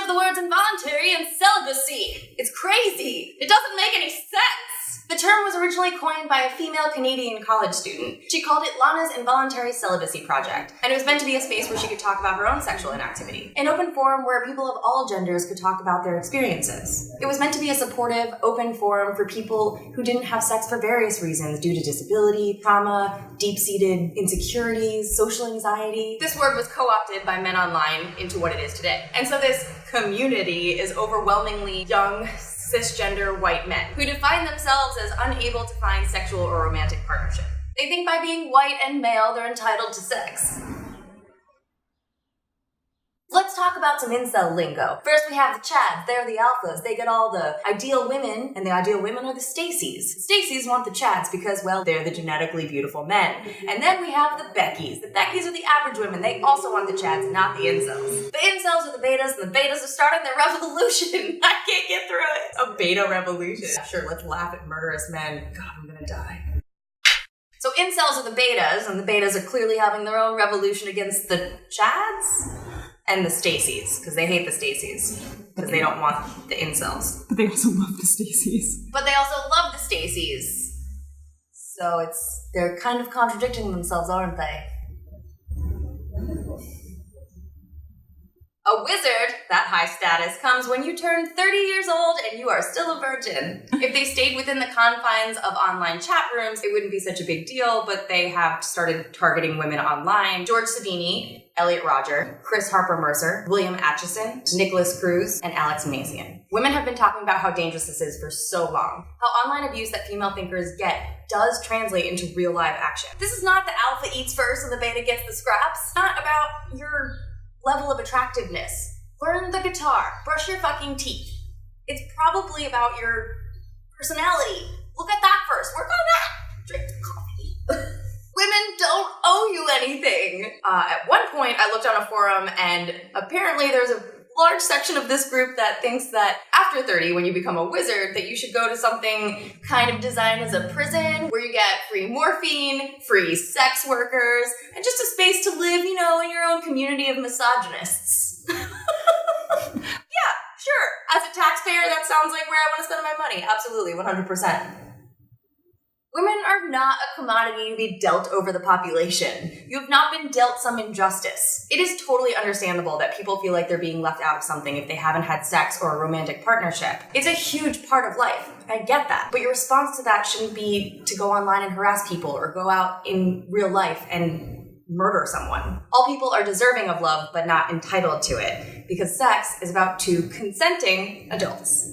of the words involuntary and celibacy. It's crazy. It doesn't make any sense. The term was originally coined by a female Canadian college student. She called it Lana's Involuntary Celibacy Project, and it was meant to be a space where she could talk about her own sexual inactivity. An open forum where people of all genders could talk about their experiences. It was meant to be a supportive, open forum for people who didn't have sex for various reasons due to disability, trauma, deep-seated insecurities, social anxiety. This word was co-opted by men online into what it is today. And so this community is overwhelmingly young, cisgender white men who define themselves as unable to find sexual or romantic partnership. They think by being white and male, they're entitled to sex. Let's talk about some incel lingo. First, we have the Chads. They're the alphas. They get all the ideal women, and the ideal women are the Stacys. Stacys want the Chads because, well, they're the genetically beautiful men. And then we have the Beckys. The Beckys are the average women. They also want the Chads, not the incels. The incels are the betas, and the betas are starting their revolution. I can't get through it. A beta revolution. Sure, let's laugh at murderous men. God, I'm gonna die. So incels are the betas, and the betas are clearly having their own revolution against the Chads. And the Stacys, because they hate the Stacys, because they don't want the incels. But they also love the Stacys. But they also love the Stacys. So they're kind of contradicting themselves, aren't they? A wizard, that high status, comes when you turn 30 years old and you are still a virgin. If they stayed within the confines of online chat rooms, it wouldn't be such a big deal, but they have started targeting women online. George Savini, Elliot Rodger, Chris Harper Mercer, William Atchison, Nicholas Cruz, and Alex Mazian. Women have been talking about how dangerous this is for so long. How online abuse that female thinkers get does translate into real live action. This is not the alpha eats first and the beta gets the scraps. It's not about your level of attractiveness. Learn the guitar. Brush your fucking teeth. It's probably about your personality. Look at that first. Work on that. Drink coffee. Women don't owe you anything. At one point, I looked on a forum, and apparently there's a large section of this group that thinks that after 30, when you become a wizard, that you should go to something kind of designed as a prison where you get free morphine, free sex workers, and just a space to live, in your own community of misogynists. Yeah, sure. As a taxpayer, that sounds like where I want to spend my money. Absolutely, 100%. Women are not a commodity to be dealt over the population. You have not been dealt some injustice. It is totally understandable that people feel like they're being left out of something if they haven't had sex or a romantic partnership. It's a huge part of life. I get that. But your response to that shouldn't be to go online and harass people or go out in real life and murder someone. All people are deserving of love, but not entitled to it, because sex is about two consenting adults.